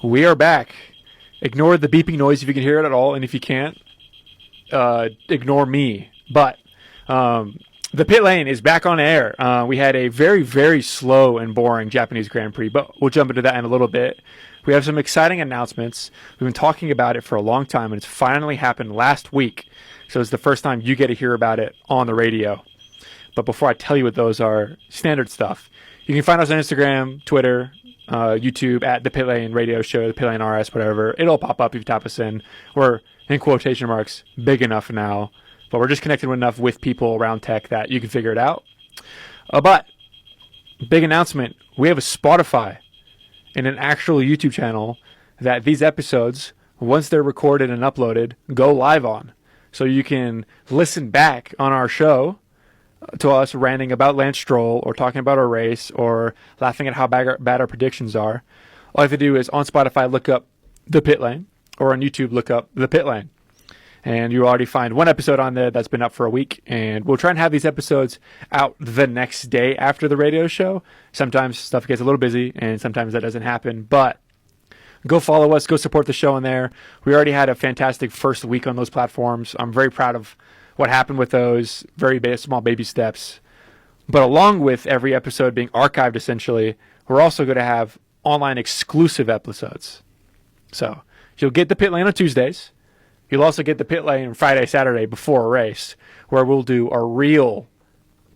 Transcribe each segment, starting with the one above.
We are back. Ignore the beeping noise if you can hear it at all, and if you can't, ignore me. But the pit lane is back on air. We had a very, very slow and boring Japanese Grand Prix, but we'll jump into that in a little bit. We have some exciting announcements. We've been talking about it for a long time, and it's finally happened last week. So it's the first time you get to hear about it on the radio. But before I tell you what those are, standard stuff. You can find us on Instagram, Twitter, YouTube at the Pit Lane Radio Show, the Pit Lane RS, whatever. It'll pop up if you tap us in. We're, in quotation marks, big enough now. But we're just connected enough with people around tech that you can figure it out. But, big announcement. We have a Spotify and an actual YouTube channel that these episodes, once they're recorded and uploaded, go live on. So you can listen back on our show to us ranting about Lance Stroll or talking about our race or laughing at how bad our predictions are. All you have to do is on Spotify look up The Pit Lane, or on YouTube look up The Pit Lane. And you'll already find one episode on there that's been up for a week. And we'll try and have these episodes out the next day after the radio show. Sometimes stuff gets a little busy and sometimes that doesn't happen. But go follow us. Go support the show in there. We already had a fantastic first week on those platforms. I'm very proud of what happened with those. Very small baby steps. But along with every episode being archived, essentially, we're also going to have online exclusive episodes. So you'll get the Pit Lane on Tuesdays. You'll also get the Pit Lane Friday, Saturday before a race, where we'll do our real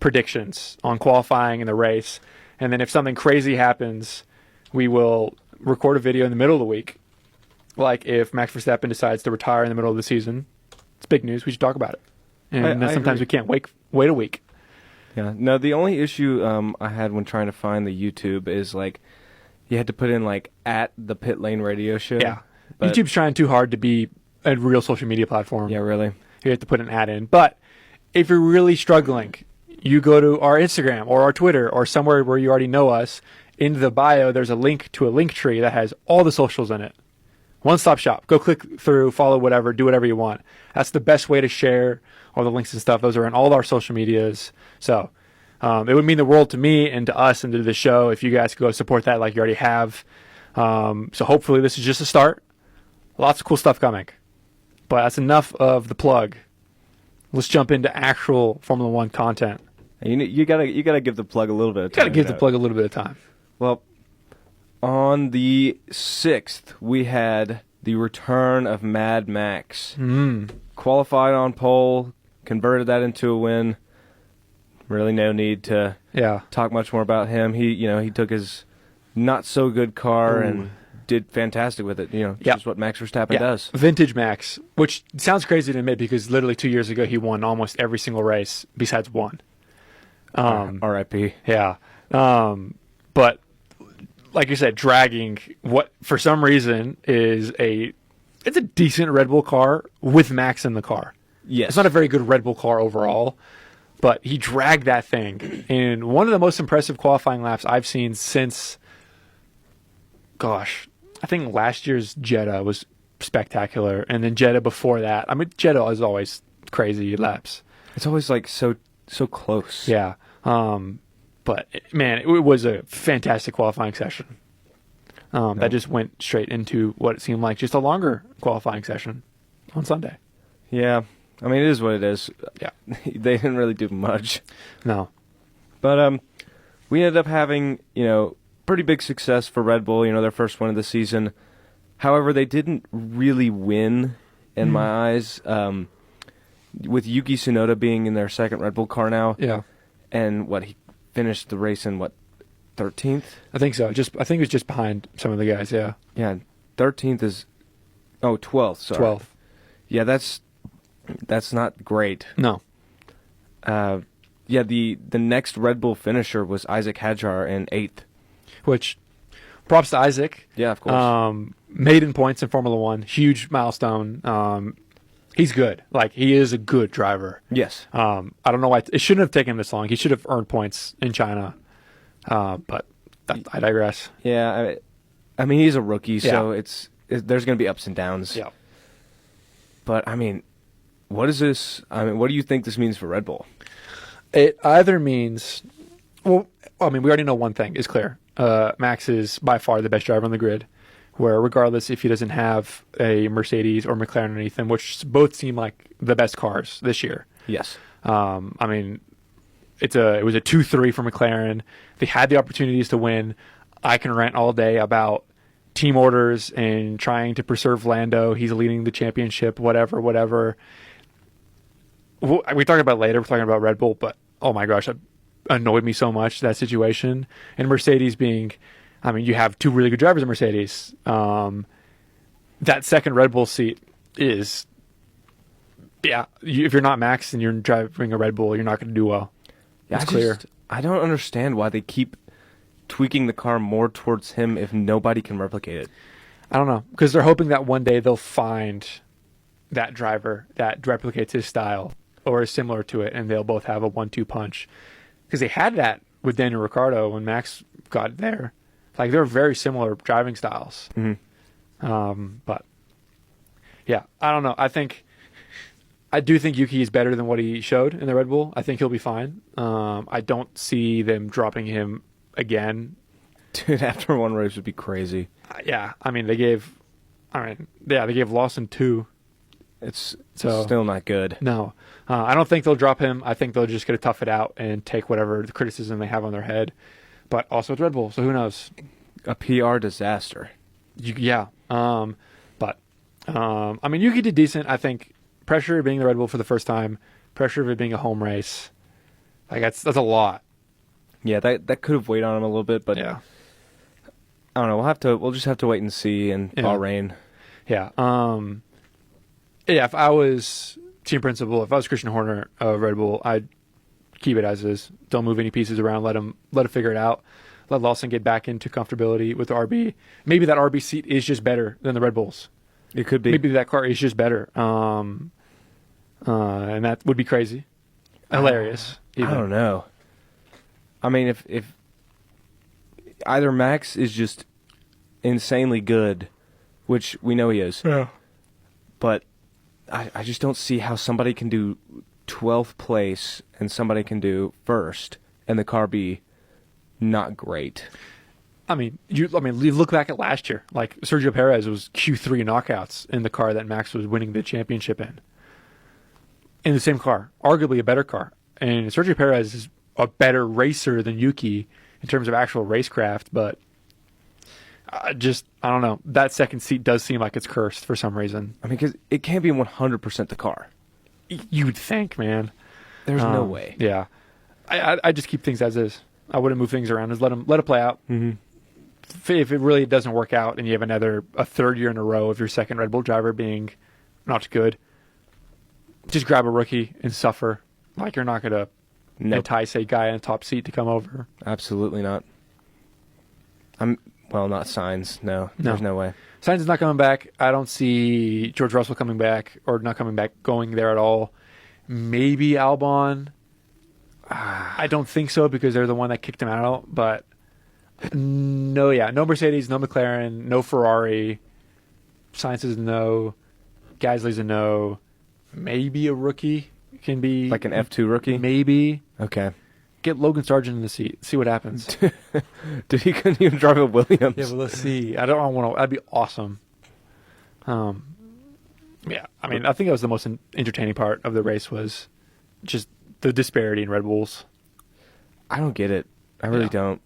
predictions on qualifying and the race. And then if something crazy happens, we will record a video in the middle of the week. Like if Max Verstappen decides to retire in the middle of the season, it's big news. We should talk about it. And then sometimes we can't wait a week. Yeah. No, the only issue I had when trying to find the YouTube is like you had to put in like at the Pit Lane Radio Show. Yeah. YouTube's trying too hard to be a real social media platform. Yeah, really. You have to put an ad in. But if you're really struggling, you go to our Instagram or our Twitter or somewhere where you already know us. In the bio, there's a link to a link tree that has all the socials in it. One-stop shop. Go click through, follow whatever, do whatever you want. That's the best way to share all the links and stuff. Those are in all our social medias. So it would mean the world to me and to us and to the show if you guys could go support that like you already have. So hopefully this is just a start. Lots of cool stuff coming. But that's enough of the plug. Let's jump into actual Formula One content. You gotta give the plug a little bit of time. You gotta give the plug a little bit of time. Well, on the 6th, we had the return of Mad Max. Qualified on pole, converted that into a win. Really no need to talk much more about him. He took his not so good car and did fantastic with it. Just what Max Verstappen does. Vintage Max, which sounds crazy to admit because literally 2 years ago he won almost every single race besides one. R.I.P. Yeah. But like you said, dragging what for some reason is it's a decent Red Bull car with Max in the car. Yes. It's not a very good Red Bull car overall, but he dragged that thing in one of the most impressive qualifying laps I've seen since, I think last year's Jeddah was spectacular. And then Jeddah before that. I mean, Jeddah is always crazy laps. It's always like so close. Yeah. But man, it was a fantastic qualifying session. That just went straight into what it seemed like just a longer qualifying session on Sunday. Yeah. I mean, it is what it is. Yeah. They didn't really do much. No. But we ended up having, pretty big success for Red Bull, their first one of the season. However, they didn't really win in my eyes. With Yuki Tsunoda being in their second Red Bull car now. Yeah. And he finished the race in 13th? I think so. I think it was just behind some of the guys, yeah. Yeah, 13th is 12th, sorry. 12th. Yeah, that's not great. No. The next Red Bull finisher was Isaac Hadjar in 8th. Which props to Isaac. Yeah, of course. Maiden points in Formula One, huge milestone. He's good. He is a good driver. Yes. I don't know why it shouldn't have taken this long. He should have earned points in China. But I digress. Yeah, I mean he's a rookie, so there's going to be ups and downs. Yeah. But I mean, what is this? I mean, what do you think this means for Red Bull? It either means, we already know one thing is clear. Max is by far the best driver on the grid. where regardless if he doesn't have a Mercedes or McLaren underneath him, which both seem like the best cars this year. Yes. I mean, it was a 2-3 for McLaren. They had the opportunities to win. I can rant all day about team orders and trying to preserve Lando. He's leading the championship, whatever. We talk about it later. We're talking about Red Bull, but oh my gosh, that annoyed me so much, that situation. And Mercedes being, I mean, you have two really good drivers in Mercedes. That second Red Bull seat is, if you're not Max and you're driving a Red Bull, you're not going to do well. Yeah, It's clear. I don't understand why they keep tweaking the car more towards him if nobody can replicate it. I don't know, because they're hoping that one day they'll find that driver that replicates his style or is similar to it, and they'll both have a 1-2 punch. Because they had that with Daniel Ricciardo when Max got there. Like, they're very similar driving styles. But, yeah, I don't know. I do think Yuki is better than what he showed in the Red Bull. I think he'll be fine. I don't see them dropping him again. Dude, after one race would be crazy. Yeah, I mean, they gave Lawson 2. It's still not good. No. I don't think they'll drop him. I think they'll just get to tough it out and take whatever the criticism they have on their head. But also it's Red Bull, so who knows? A PR disaster. Yeah. I mean, Yuki did decent. I think pressure of being the Red Bull for the first time, pressure of it being a home race, like that's a lot. Yeah, that could have weighed on him a little bit, but yeah. I don't know. We'll just have to wait and see in Bahrain. Yeah. If I was team principal, if I was Christian Horner of Red Bull, I'd keep it as is. Don't move any pieces around. Let him figure it out. Let Lawson get back into comfortability with the RB. Maybe that RB seat is just better than the Red Bulls. It could be. Maybe that car is just better. And that would be crazy. Hilarious. I don't know. I mean, if either Max is just insanely good, which we know he is, but I just don't see how somebody can do 12th place and somebody can do first and the car be not great. I mean, you look back at last year. Like Sergio Perez was Q3 knockouts in the car that Max was winning the championship in the same car, arguably a better car. And Sergio Perez is a better racer than Yuki in terms of actual racecraft, but I don't know. That second seat does seem like it's cursed for some reason. I mean, because it can't be 100% the car. You'd think, man. There's no way. Yeah. I just keep things as is. I wouldn't move things around. Just let it play out. Mm-hmm. If it really doesn't work out and you have a third year in a row of your second Red Bull driver being not good, just grab a rookie and suffer. Like, you're not going to entice a guy in a top seat to come over. Absolutely not. Not Sainz. No, there's no way. Sainz is not coming back. I don't see George Russell coming back or not coming back, going there at all. Maybe Albon. I don't think so because they're the one that kicked him out. But no Mercedes, no McLaren, no Ferrari. Sainz is a no. Gasly's a no. Maybe a rookie can be like an F2 rookie. Maybe. Okay. Get Logan Sargent in the seat. See what happens. Dude, he couldn't even drive a Williams. Yeah, but let's see. I don't want to. That'd be awesome. Yeah. I mean, I think that was the most entertaining part of the race was just the disparity in Red Bulls. I don't get it. I really don't.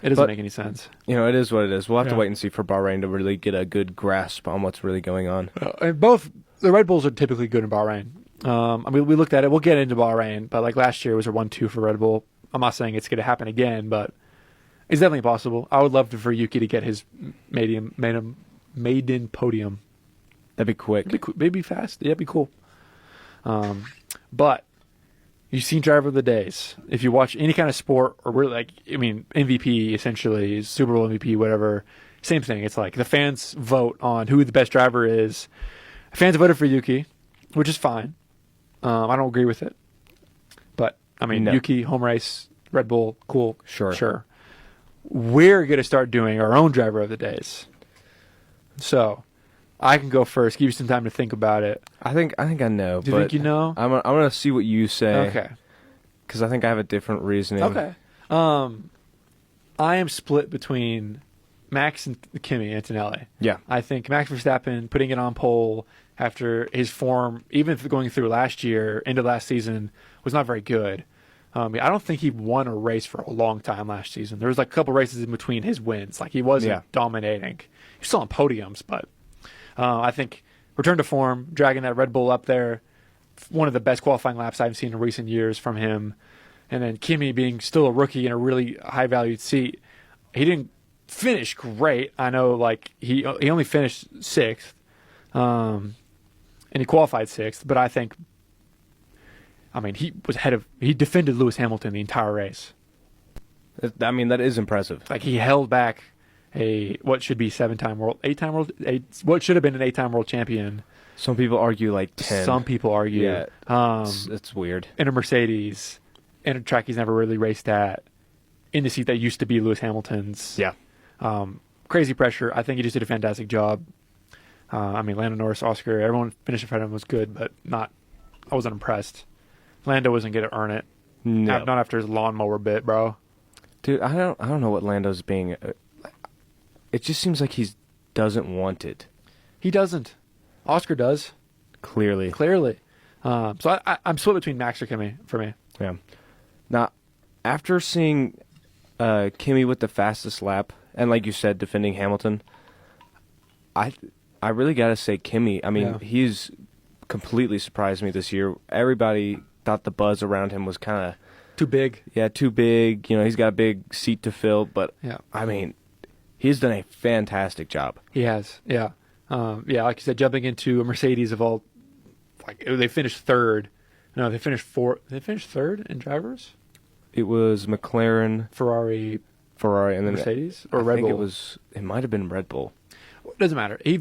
It doesn't make any sense. You know, it is what it is. We'll have to wait and see for Bahrain to really get a good grasp on what's really going on. Both the Red Bulls are typically good in Bahrain. I mean, we looked at it. We'll get into Bahrain, but like last year it was a 1-2 for Red Bull. I'm not saying it's going to happen again, but it's definitely possible. I would love for Yuki to get his maiden podium. That'd be quick. It'd be fast. Yeah, it'd be cool. But you've seen Driver of the Days. If you watch any kind of sport, or really MVP essentially, Super Bowl MVP, whatever, same thing. It's like the fans vote on who the best driver is. Fans voted for Yuki, which is fine. I don't agree with it. But, Yuki, home race, Red Bull, cool. Sure. We're going to start doing our own Driver of the Days. So, I can go first, give you some time to think about it. I think I know. Do you think you know? I'm going to see what you say. Okay. Because I think I have a different reasoning. Okay. I am split between Max and Kimi Antonelli. Yeah. I think Max Verstappen putting it on pole after his form, even going through last year, into last season, was not very good. I don't think he won a race for a long time last season. There was like a couple races in between his wins. Like he wasn't dominating. He's still on podiums, but I think return to form, dragging that Red Bull up there, one of the best qualifying laps I've seen in recent years from him. And then Kimi being still a rookie in a really high-valued seat. He didn't finish great. I know, like he only finished sixth, and he qualified sixth. But I think, he defended Lewis Hamilton the entire race. I mean, that is impressive. Like he held back what should be what should have been an 8-time world champion. Some people argue like 10. Some people argue. Yeah, it's weird. In a Mercedes, in a track he's never really raced at, in the seat that used to be Lewis Hamilton's. Yeah. Crazy pressure. I think he just did a fantastic job. Lando Norris, Oscar, everyone finished in front of him was good, but I wasn't impressed. Lando wasn't going to earn it. No. Not after his lawnmower bit, bro. Dude, I don't know what Lando's being. It just seems like he doesn't want it. He doesn't. Oscar does. Clearly. So I'm split between Max or Kimi for me. Yeah. Now, after seeing Kimi with the fastest lap, and like you said, defending Hamilton, I really got to say Kimi. I mean, he's completely surprised me this year. Everybody thought the buzz around him was kind of too big. Yeah, too big. You know, he's got a big seat to fill, but I mean, he's done a fantastic job. He has. Yeah. Like you said, jumping into a Mercedes of all, like they finished third. No, they finished fourth. They finished third in drivers. It was McLaren, Ferrari, and then Mercedes or Red Bull. It might have been Red Bull. It doesn't matter. He's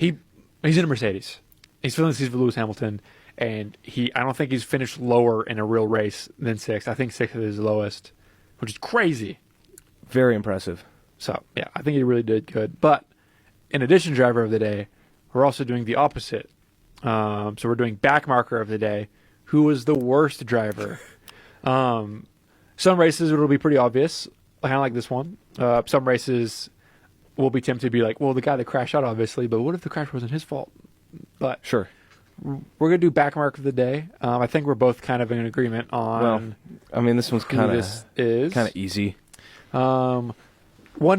in a Mercedes. He's filling the season for Lewis Hamilton, and I don't think he's finished lower in a real race than sixth. I think sixth is his lowest, which is crazy. Very impressive. So I think he really did good. But in addition, driver of the day, we're also doing the opposite. So we're doing backmarker of the day. Who was the worst driver? Some races it'll be pretty obvious, kind of like this one. Some races will be tempted to be like, well, the guy that crashed out, obviously, but what if the crash wasn't his fault? But sure, we're gonna do backmarker of the day. I think we're both kind of in agreement on. Well, I mean, this one's kind of easy. 1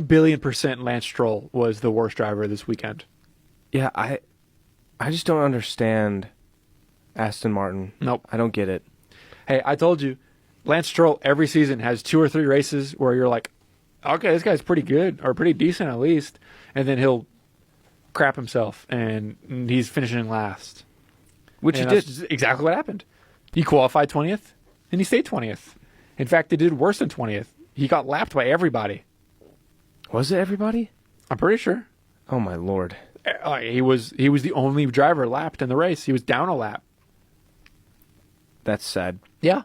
billion% Lance Stroll was the worst driver this weekend. Yeah, I just don't understand Aston Martin. Nope. I don't get it. Hey, I told you, Lance Stroll every season has 2 or 3 races where you're like, okay, this guy's pretty good, or pretty decent at least, and then he'll crap himself, and he's finishing last. Which and he that's did. just exactly what happened. He qualified 20th, and he stayed 20th. In fact, he did worse than 20th. He got lapped by everybody. Was it everybody? I'm pretty sure. Oh, my Lord. He was the only driver lapped in the race. He was down a lap. That's sad. Yeah.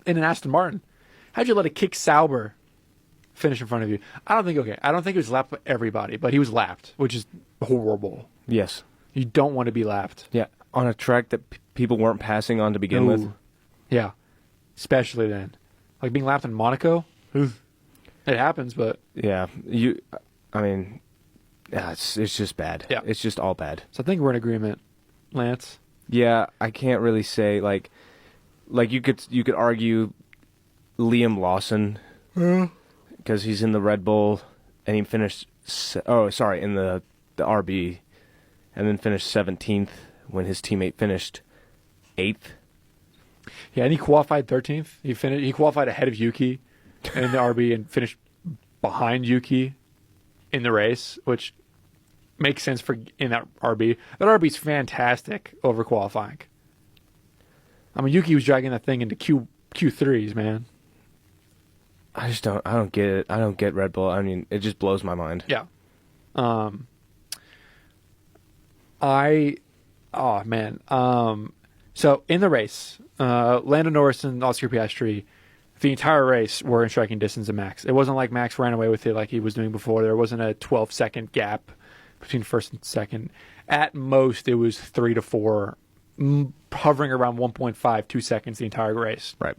In an Aston Martin. How'd you let a Kick Sauber finish in front of you? I don't think he was lapped by everybody, but he was lapped, which is horrible. Yes. You don't want to be lapped. Yeah, on a track that people weren't passing on to begin with. Yeah. Especially then. Like being lapped in Monaco. It happens, but... Yeah. It's just bad. Yeah. It's just all bad. So I think we're in agreement, Lance. Yeah, I can't really say, like you could argue Liam Lawson, because he's in the Red Bull, and he finished, in the RB, and then finished 17th when his teammate finished 8th. Yeah, and he qualified 13th. He qualified ahead of Yuki in the RB and finished behind Yuki in the race, which makes sense in that RB. That RB's fantastic over qualifying. I mean, Yuki was dragging that thing into Q3s, man. I don't get it. I don't get Red Bull. I mean, it just blows my mind. Yeah. So in the race, Lando Norris and Oscar Piastri, the entire race were in striking distance of Max. It wasn't like Max ran away with it like he was doing before. There wasn't a 12-second gap between first and second. At most, it was 3 to 4, hovering around 1.5, 2 seconds the entire race. Right.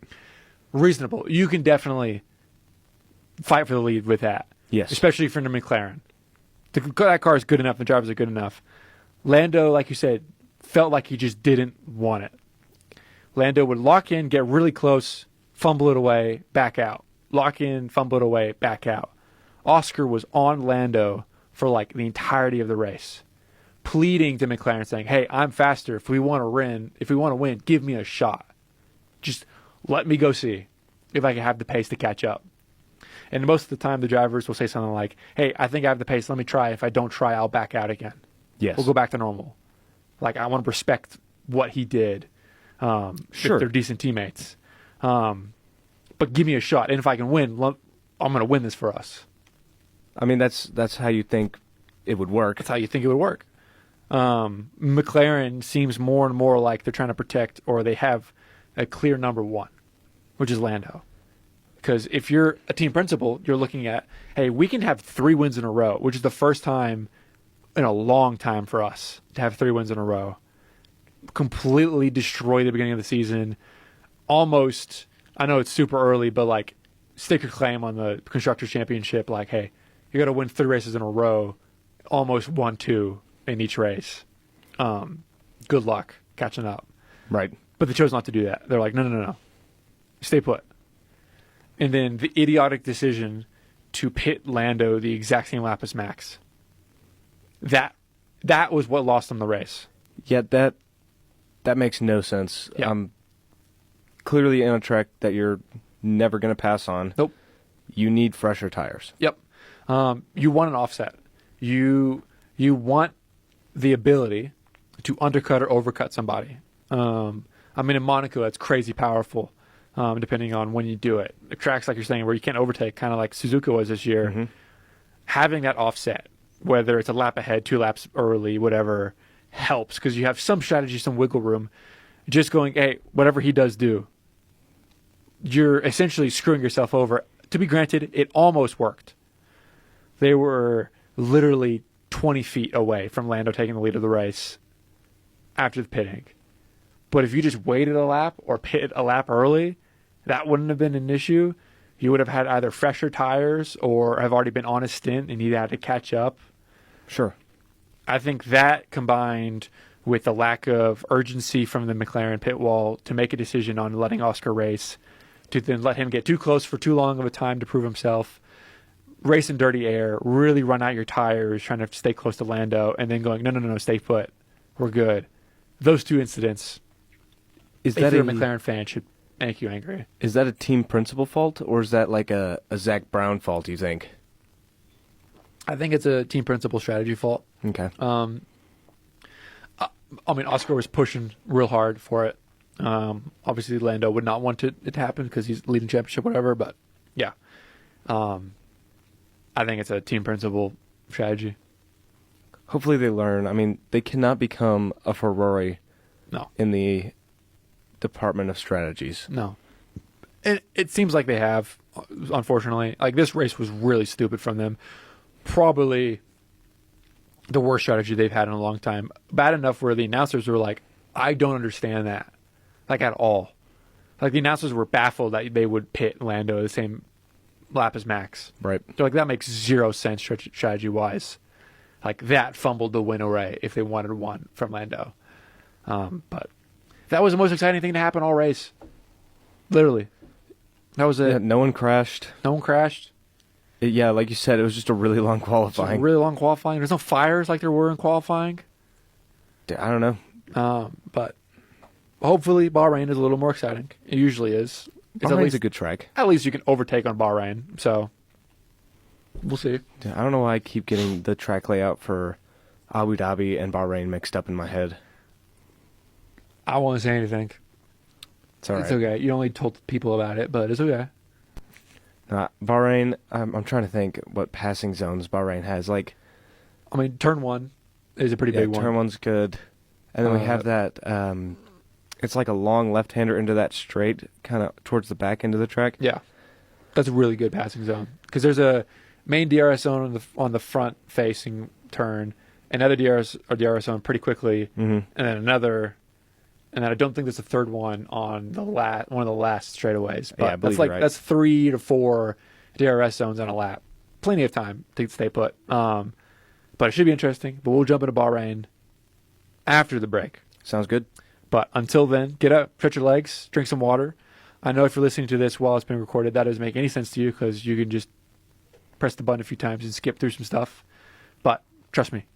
Reasonable. You can definitely fight for the lead with that. Yes. especially for the McLaren. That car is good enough. The drivers are good enough. Lando, like you said, felt like he just didn't want it. Lando would lock in, get really close, fumble it away, back out. Lock in, fumble it away, back out. Oscar was on Lando for like the entirety of the race, pleading to McLaren, saying, "Hey, I'm faster. If we want to win, give me a shot. Just let me go see if I can have the pace to catch up." And most of the time, the drivers will say something like, "Hey, I think I have the pace. Let me try. If I don't try, I'll back out again. Yes. We'll go back to normal." Like, I want to respect what he did. Sure. If they're decent teammates. But give me a shot. And if I can win, I'm going to win this for us. I mean, that's how you think it would work. That's how you think it would work. McLaren seems more and more like they're trying to protect, or they have a clear number one, which is Lando. Because if you're a team principal, you're looking at, hey, we can have 3 wins in a row, which is the first time in a long time for us to have 3 wins in a row. Completely destroy the beginning of the season. Almost, I know it's super early, but like stake your claim on the Constructors' Championship. Like, hey, you got to win 3 races in a row. Almost 1-2 in each race. Good luck catching up. Right. But they chose not to do that. They're like, no. Stay put. And then the idiotic decision to pit Lando the exact same lap as Max. That was what lost them the race. Yeah, that makes no sense. Yeah. Clearly in a track that you're never going to pass on. Nope. You need fresher tires. Yep. You want an offset. You want the ability to undercut or overcut somebody. In Monaco, that's crazy powerful, depending on when you do it. The tracks, like you're saying, where you can't overtake, kind of like Suzuka was this year, having that offset, whether it's a lap ahead, 2 laps early, whatever, helps because you have some strategy, some wiggle room. Just going, hey, whatever he does do, you're essentially screwing yourself over. To be granted, it almost worked. They were literally 20 feet away from Lando taking the lead of the race after the pitting. But if you just waited a lap or pit a lap early, that wouldn't have been an issue. You would have had either fresher tires or have already been on a stint and you had to catch up. Sure. I think that combined with the lack of urgency from the McLaren pit wall to make a decision on letting Oscar race, to then let him get too close for too long of a time to prove himself, race in dirty air, really run out your tires, trying to stay close to Lando, and then going, no, stay put. We're good. Those 2 incidents, if you're a McLaren fan, should make you angry. Is that a team principal fault, or is that like a Zach Brown fault, you think? I think it's a team principal strategy fault. Okay. Oscar was pushing real hard for it. Obviously, Lando would not want it to happen because he's leading championship, whatever. But yeah, I think it's a team principal strategy. Hopefully, they learn. I mean, they cannot become a Ferrari. No. In the department of strategies. No. It seems like they have. Unfortunately, like this race was really stupid from them. Probably the worst strategy they've had in a long time. Bad enough where the announcers were like, I don't understand that. Like, at all. Like, the announcers were baffled that they would pit Lando the same lap as Max. Right. They're like, that makes 0 sense strategy-wise. Like, that fumbled the win away if they wanted one from Lando. But that was the most exciting thing to happen all race. Literally. That was it. Yeah, no one crashed. No one crashed. Yeah, like you said, it was just a really long qualifying. Really long qualifying. There's no fires like there were in qualifying. I don't know. But hopefully Bahrain is a little more exciting. It usually is. It's Bahrain's a good track. At least you can overtake on Bahrain. So we'll see. I don't know why I keep getting the track layout for Abu Dhabi and Bahrain mixed up in my head. I won't say anything. It's all right. It's okay. You only told people about it, but it's okay. Bahrain, I'm trying to think what passing zones Bahrain has. Like, I mean, turn 1 is a pretty big one. Turn 1's good. And then we have that, it's like a long left-hander into that straight, kind of towards the back end of the track. Yeah. That's a really good passing zone. Because there's a main DRS zone on the front-facing turn, another DRS zone pretty quickly, and then another... And then I don't think there's a third one on one of the last straightaways. But yeah, I believe you're right. That's 3 to 4 DRS zones on a lap. plenty of time to stay put. But it should be interesting. But we'll jump into Bahrain after the break. Sounds good. But until then, get up, stretch your legs, drink some water. I know if you're listening to this while it's being recorded, that doesn't make any sense to you because you can just press the button a few times and skip through some stuff. But trust me,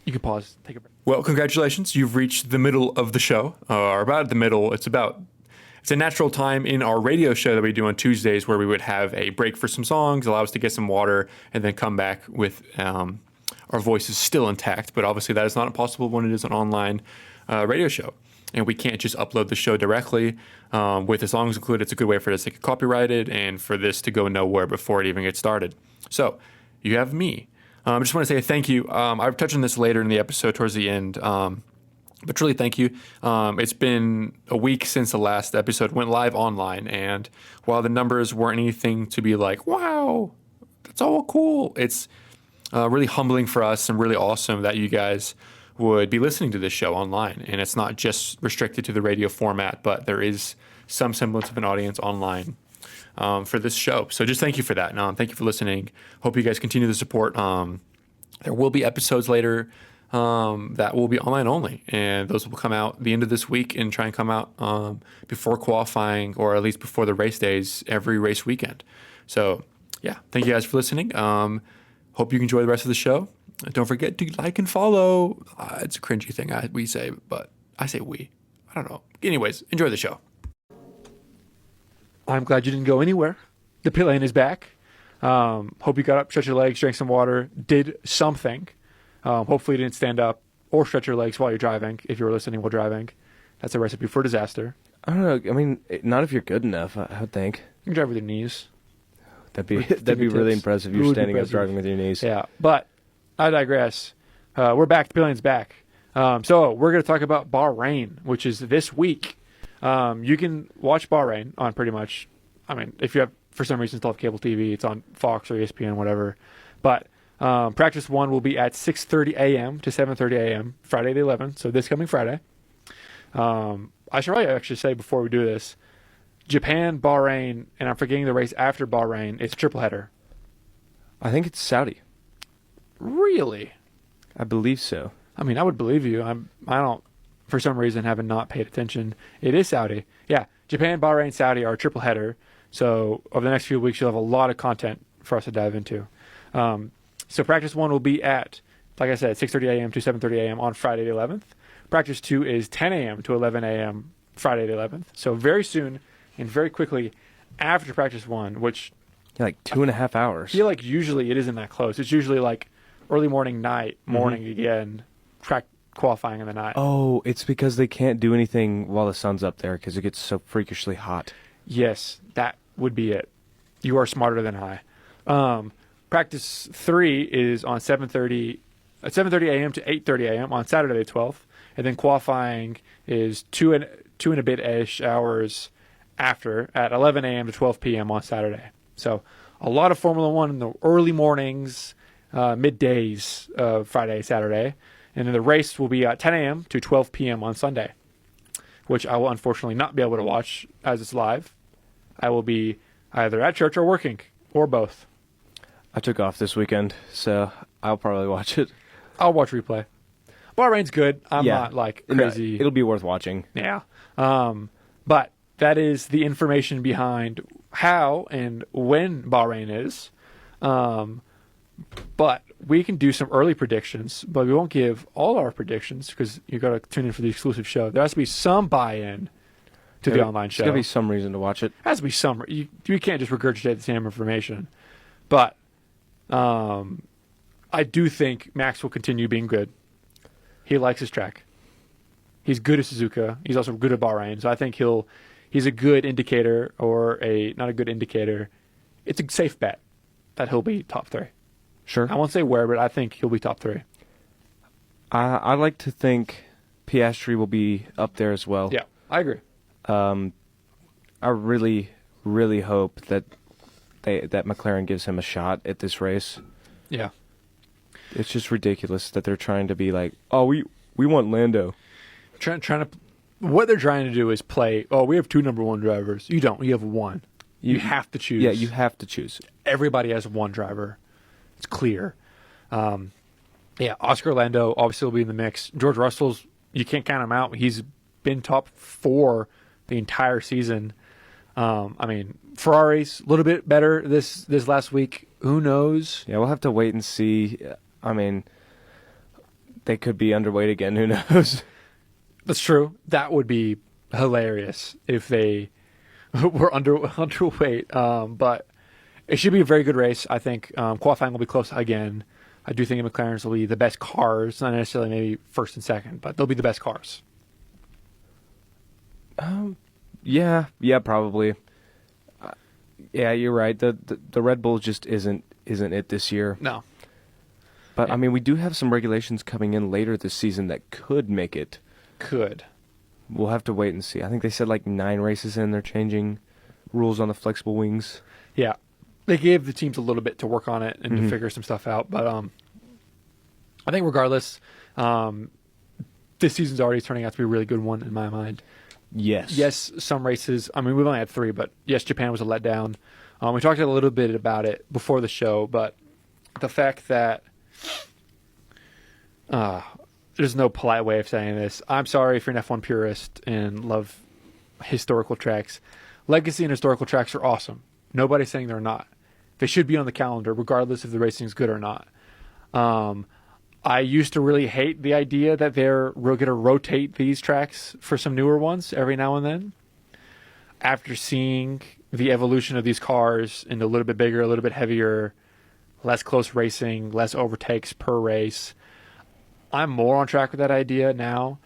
you can pause, take a break. Well, congratulations. You've reached the middle of the show, or about the middle. It's a natural time in our radio show that we do on Tuesdays where we would have a break for some songs, allow us to get some water, and then come back with our voices still intact. But obviously that is not possible when it is an online radio show. And we can't just upload the show directly with the songs included. It's a good way for us to get copyrighted and for this to go nowhere before it even gets started. So you have me. I just want to say thank you. I've touched on this later in the episode towards the end, but truly thank you. It's been a week since the last episode went live online, and while the numbers weren't anything to be like, wow, that's all cool, it's really humbling for us and really awesome that you guys would be listening to this show online. And it's not just restricted to the radio format, but there is some semblance of an audience online for this show. So just thank you for that. Thank you for listening. Hope you guys continue the support. There will be episodes later that will be online only, and those will come out the end of this week and try and come out before qualifying, or at least before the race days every race weekend. So yeah, thank you guys for listening. Hope you enjoy the rest of the show. Don't forget to like and follow. It's a cringy thing we say, but I say we. I don't know. Anyways, enjoy the show. I'm glad you didn't go anywhere. The pit lane is back. Hope you got up, stretch your legs, drank some water, did something. Hopefully you didn't stand up or stretch your legs while you're driving, if you were listening while driving. That's a recipe for disaster. I don't know. I mean, not if you're good enough, I would think. You can drive with your knees. That'd be really impressive. You're standing up driving with your knees. Yeah, but I digress. We're back. The pit lane's back. So we're going to talk about Bahrain, which is this week. You can watch Bahrain on pretty much, I mean, if you have, for some reason, still have cable TV, it's on Fox or ESPN, whatever. But practice 1 will be at 6:30 a.m. to 7:30 a.m. Friday the 11th, so this coming Friday. I should probably actually say before we do this, Japan, Bahrain, and I'm forgetting the race after Bahrain. It's a triple header. I think it's Saudi. Really? I believe so. I mean, I would believe you. I don't, for some reason, haven't not paid attention. It is Saudi. Yeah, Japan, Bahrain, Saudi are a triple header. So over the next few weeks, you'll have a lot of content for us to dive into. So practice 1 will be at, like I said, 6:30 a.m. to 7:30 a.m. on Friday the 11th. Practice 2 is 10 a.m. to 11 a.m. Friday the 11th. So very soon and very quickly after practice 1, which... Yeah, like 2.5 hours. I feel like usually it isn't that close. It's usually like early morning, night, morning again, track qualifying in the night. Oh, it's because they can't do anything while the sun's up there because it gets so freakishly hot. Yes, that would be it. You are smarter than I. Practice 3 is on 7:30 a.m. to 8:30 a.m. on Saturday the 12th, and then qualifying is two and a bit-ish hours after at 11 a.m. to 12 p.m. on Saturday. So a lot of Formula One in the early mornings, middays of Friday, Saturday, and then the race will be at 10 a.m. to 12 p.m. on Sunday, which I will unfortunately not be able to watch as it's live. I will be either at church or working, or both. I took off this weekend, so I'll probably watch it. I'll watch replay. Bahrain's good. I'm not like crazy. No, it'll be worth watching. Yeah. But that is the information behind how and when Bahrain is. But we can do some early predictions, but we won't give all our predictions because you got to tune in for the exclusive show. There has to be some buy-in to the online show. There's got to be some reason to watch it. Has to be some. You can't just regurgitate the same information. But I do think Max will continue being good. He likes his track. He's good at Suzuka. He's also good at Bahrain. So I think he's a good indicator, or not a good indicator. It's a safe bet that he'll be top 3. Sure. I won't say where, but I think he'll be top 3. I like to think Piastri will be up there as well. Yeah, I agree. I really, really hope that McLaren gives him a shot at this race. Yeah. It's just ridiculous that they're trying to be like, oh, we want Lando. What they're trying to do is play, oh, we have 2 number 1 drivers. You don't. You have 1. You have to choose. Yeah, you have to choose. Everybody has 1 driver. It's clear. Yeah, Oscar Lando obviously will be in the mix. George Russell's, you can't count him out. He's been top 4 the entire season. I mean, Ferrari's a little bit better this last week. Who knows? Yeah, we'll have to wait and see. I mean, they could be underweight again. Who knows? That's true. That would be hilarious if they were underweight. But it should be a very good race. I think qualifying will be close again. I do think the McLarens will be the best cars, not necessarily maybe first and second, but they'll be the best cars. Yeah, probably. Yeah, you're right. The Red Bull just isn't it this year. No. But I mean, we do have some regulations coming in later this season that could make it. Could. We'll have to wait and see. I think they said like 9 races in, they're changing rules on the flexible wings. Yeah. They gave the teams a little bit to work on it and to figure some stuff out. But I think regardless, this season's already turning out to be a really good one in my mind. Yes. Yes, some races. I mean, we've only had 3, but yes, Japan was a letdown. We talked a little bit about it before the show, but the fact that there's no polite way of saying this. I'm sorry if you're an F1 purist and love historical tracks. Legacy and historical tracks are awesome. Nobody's saying they're not. They should be on the calendar, regardless if the racing is good or not. I used to really hate the idea that they're going to rotate these tracks for some newer ones every now and then. After seeing the evolution of these cars into a little bit bigger, a little bit heavier, less close racing, less overtakes per race, I'm more on track with that idea now.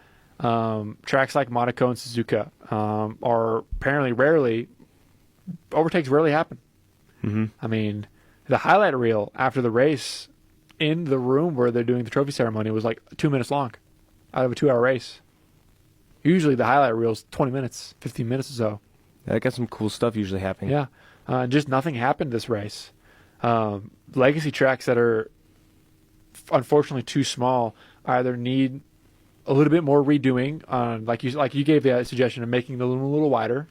Tracks like Monaco and Suzuka are apparently overtakes rarely happen. Mm-hmm. I mean, the highlight reel after the race in the room where they're doing the trophy ceremony was like 2 minutes long out of a 2-hour race. Usually the highlight reel is 20 minutes, 15 minutes or so. Yeah, I got some cool stuff usually happening. Yeah. Just nothing happened this race. Legacy tracks that are unfortunately too small either need a little bit more redoing, like you gave the suggestion of making them a little wider.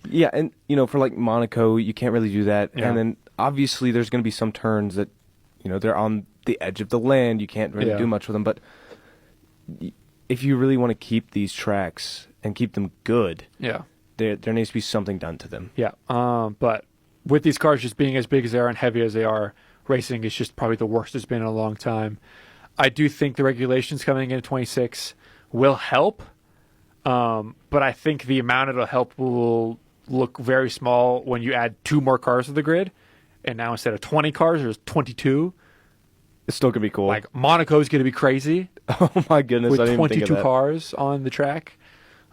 Yeah, and for like Monaco, you can't really do that. Yeah. And then obviously there's going to be some turns that they're on the edge of the land. You can't really do much with them. But if you really want to keep these tracks and keep them good, there needs to be something done to them. Yeah. But with these cars just being as big as they are and heavy as they are, racing is just probably the worst it's been in a long time. I do think the regulations coming in 26 will help, but I think the amount it'll help will look very small when you add 2 more cars to the grid, and now instead of 20 cars, there's 22. It's still going to be cool. Like, Monaco's going to be crazy. Oh, my goodness. With I didn't even think of 22 that. cars on the track.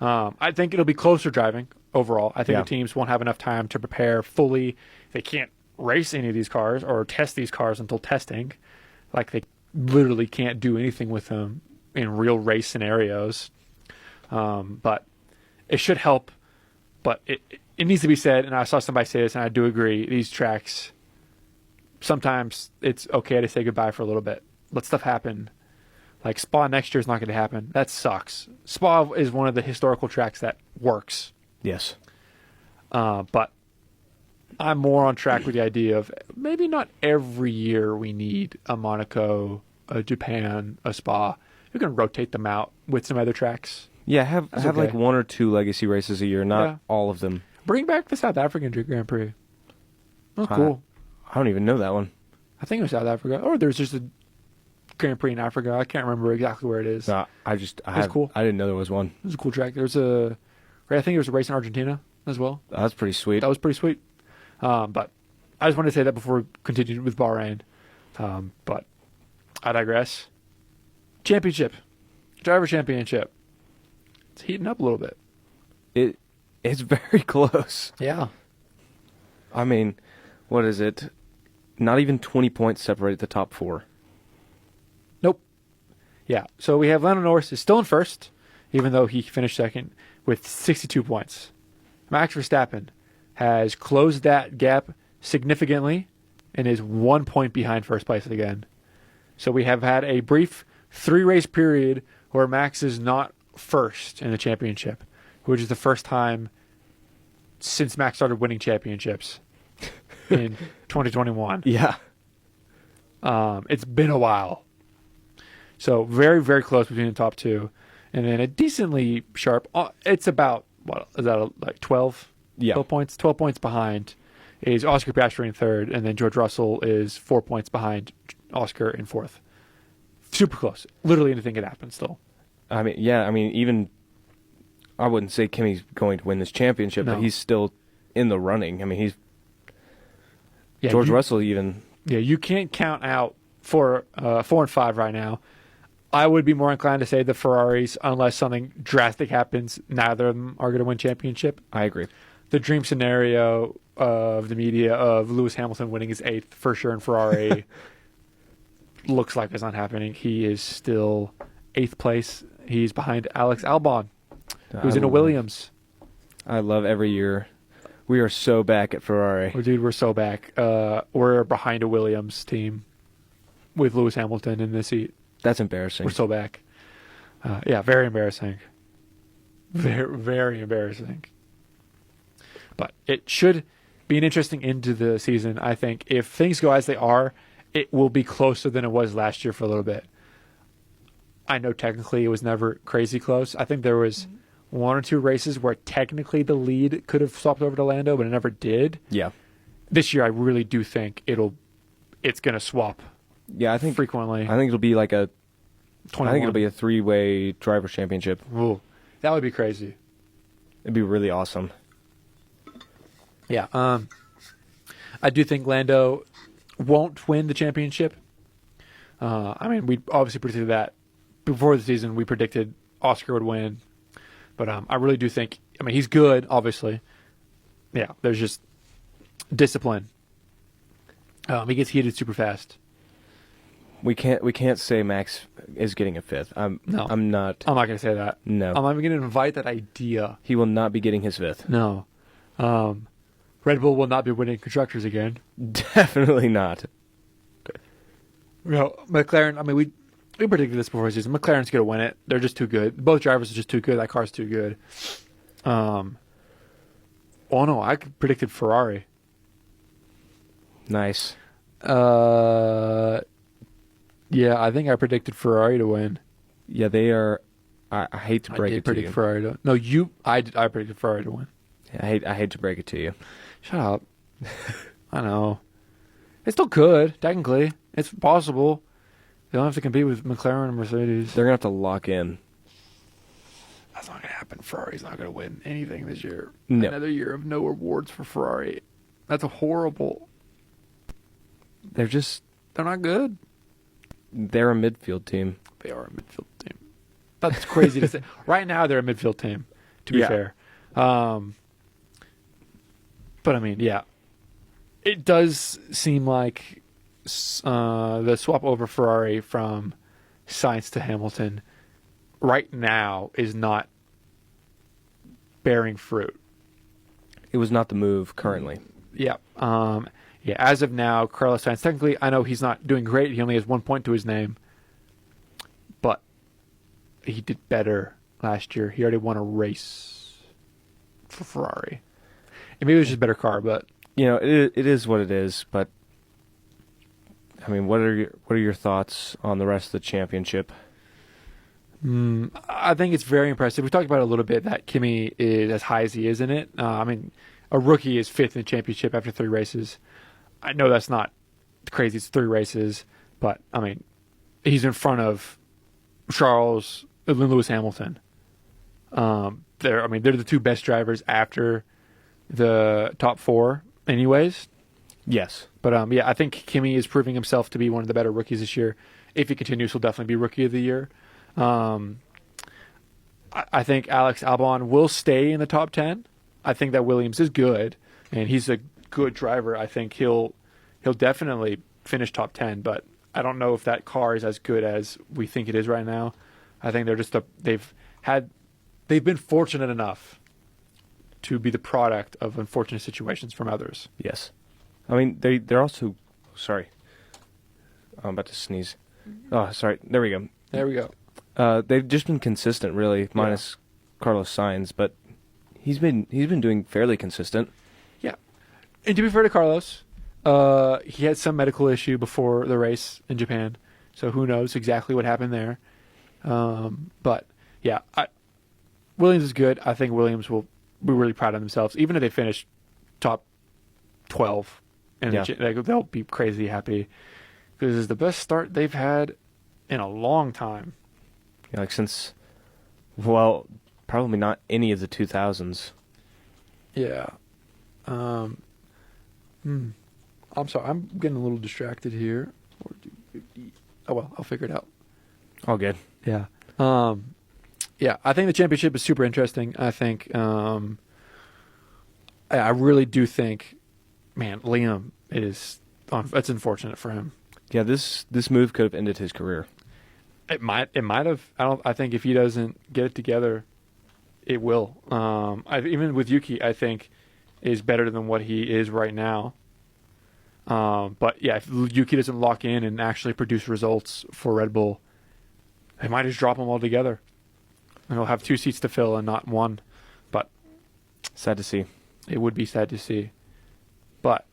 I think it'll be closer driving overall. I think the teams won't have enough time to prepare fully. They can't race any of these cars or test these cars until testing. Like, they literally can't do anything with them in real race scenarios. But it should help. But it needs to be said, and I saw somebody say this, and I do agree, these tracks, sometimes it's okay to say goodbye for a little bit. Let stuff happen. Like, Spa next year is not going to happen. That sucks. Spa is one of the historical tracks that works. Yes. But I'm more on track with the idea of maybe not every year we need a Monaco, a Japan, a Spa. We can rotate them out with some other tracks. Yeah, have okay. like 1 or 2 legacy races a year, not all of them. Bring back the South African Grand Prix. Oh, cool. I don't even know that one. I think it was South Africa. Or there's just a Grand Prix in Africa. I can't remember exactly where it is. No, That's cool. I didn't know there was one. It was a cool track. I think there was a race in Argentina as well. That's pretty sweet. That was pretty sweet. But I just wanted to say that before we continue with Bahrain. But I digress. Championship. Driver Championship. It's heating up a little bit. It's very close. Yeah. I mean, what is it? Not even 20 points separate the top 4. Nope. Yeah. So we have Lando Norris is still in first, even though he finished second with 62 points. Max Verstappen has closed that gap significantly and is 1 point behind first place again. So we have had a brief 3-race period where Max is not first in the championship, which is the first time since Max started winning championships in 2021. Yeah. It's been a while. So very, very close between the top two. And then a decently sharp, it's about, what is that, like 12? Yeah. 12 points? 12 points behind is Oscar Piastri in third, and then George Russell is 4 points behind Oscar in fourth. Super close. Literally anything could happen still. I mean, even I wouldn't say Kimi's going to win this championship, No. but he's still in the running. I mean, Yeah, George Russell even. Yeah, you can't count out 4 and 5 right now. I would be more inclined to say the Ferraris, unless something drastic happens, neither of them are going to win championship. I agree. The dream scenario of the media of Lewis Hamilton winning his 8th for sure in Ferrari looks like it's not happening. He is still 8th place. He's behind Alex Albon, who's in a Williams. I love every year. We are so back at Ferrari. Oh, dude, we're so back. We're behind a Williams team with Lewis Hamilton in the seat. That's embarrassing. We're so back. Yeah, very embarrassing. Very, very embarrassing. But it should be an interesting end to the season. I think if things go as they are, it will be closer than it was last year for a little bit. I know technically it was never crazy close. I think there was 1 or 2 races where technically the lead could have swapped over to Lando, but it never did. Yeah. This year, I really do think it's going to swap. Yeah, I think frequently. I think it'll be like a 21. I think it'll be a 3-way driver championship. Ooh, that would be crazy. It'd be really awesome. Yeah. I do think Lando won't win the championship. I mean, we obviously predicted that before the season. We predicted Oscar would win, but I really do think. I mean, he's good, obviously. Yeah, there's just discipline. He gets heated super fast. We can't say Max is getting a 5th. I'm not. I'm not going to say that. No. I'm not even going to invite that idea. He will not be getting his 5th. No. Red Bull will not be winning constructors again. Definitely not. No, McLaren. I mean, we predicted this before the season. McLaren's going to win it. They're just too good. Both drivers are just too good. That car's too good. Oh no, I predicted Ferrari. Nice. Yeah, I think I predicted Ferrari to win. Yeah, they are. I hate to break it to you. Ferrari to. No, you. I predicted Ferrari to win. I hate to break it to you. Shut up. I know. It's still good, technically. It's possible. They don't have to compete with McLaren and Mercedes. They're gonna have to lock in. That's not going to happen. Ferrari's not going to win anything this year. No. Another year of no awards for Ferrari. That's horrible. They're They're not good. a midfield team. They are a midfield team. That's crazy to say. Right now, they're a midfield team, to be fair. But, I mean, yeah. It does seem like the swap over Ferrari from Sainz to Hamilton right now is not bearing fruit. It was not the move currently. Yeah. Yeah, as of now, Carlos Sainz, technically, I know he's not doing great. He only has 1 point to his name. But he did better last year. He already won a race for Ferrari. And maybe it was just a better car, but... You know, it is what it is, but... I mean, what are your thoughts on the rest of the championship? I think it's very impressive. We talked about it a little bit, that Kimi is as high as he is in it. I mean, a rookie is 5th in the championship after 3 races. I know that's not crazy. It's 3 races. But, I mean, he's in front of Charles and Lewis Hamilton. They're the 2 best drivers after the top 4 anyways. Yes. But, yeah, I think Kimi is proving himself to be one of the better rookies this year. If he continues, he'll definitely be Rookie of the Year. I think Alex Albon will stay in the top 10. I think that Williams is good, and he's a good driver. I think he'll definitely finish top 10, but I don't know if that car is as good as we think it is right now. I think they're just they've been fortunate enough to be the product of unfortunate situations from others. Yes. I mean, they're also... Sorry. I'm about to sneeze. Oh, sorry. There we go. There we go. They've just been consistent, really, minus Carlos Sainz, but he's been doing fairly consistent. Yeah. And to be fair to Carlos, He had some medical issue before the race in Japan, so who knows exactly what happened there. But yeah, Williams is good. I think Williams will be really proud of themselves, even if they finish top 12, and they'll be crazy happy because this is the best start they've had in a long time. Yeah, like since, well, probably not any of the 2000s. Yeah. I'm sorry. I'm getting a little distracted here. 42, oh, well, I'll figure it out. All good. Yeah. Yeah, I think the championship is super interesting. I think, I really do think, man, Liam it's unfortunate for him. Yeah, this move could have ended his career. It might have. I think if he doesn't get it together, it will. Even with Yuki, I think is better than what he is right now. But yeah, if Yuki doesn't lock in and actually produce results for Red Bull, they might just drop him altogether. And he'll have 2 seats to fill and not 1. But Sad to see. it would be sad to see. But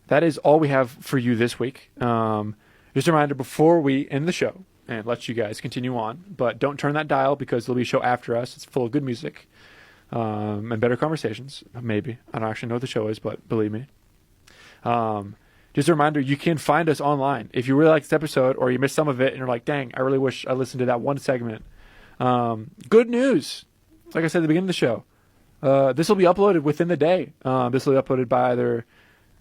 that is all we have for you this week. Just a reminder before we end the show and let you guys continue on, but don't turn that dial because there'll be a show after us. It's full of good music and better conversations, maybe. I don't actually know what the show is, but believe me. Just a reminder, you can find us online. If you really like this episode or you missed some of it and you're like, dang, I really wish I listened to that one segment. Good news. Like I said at the beginning of the show, this will be uploaded within the day. This will be uploaded by either,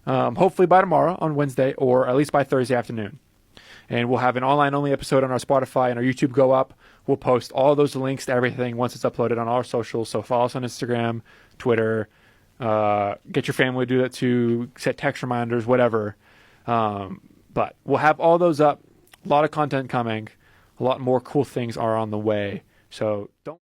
hopefully by tomorrow on Wednesday or at least by Thursday afternoon. And we'll have an online-only episode on our Spotify and our YouTube go up. We'll post all those links to everything once it's uploaded on our socials. So follow us on Instagram, Twitter. Get your family to do that too. Set text reminders, whatever. But we'll have all those up. A lot of content coming. A lot more cool things are on the way. So don't.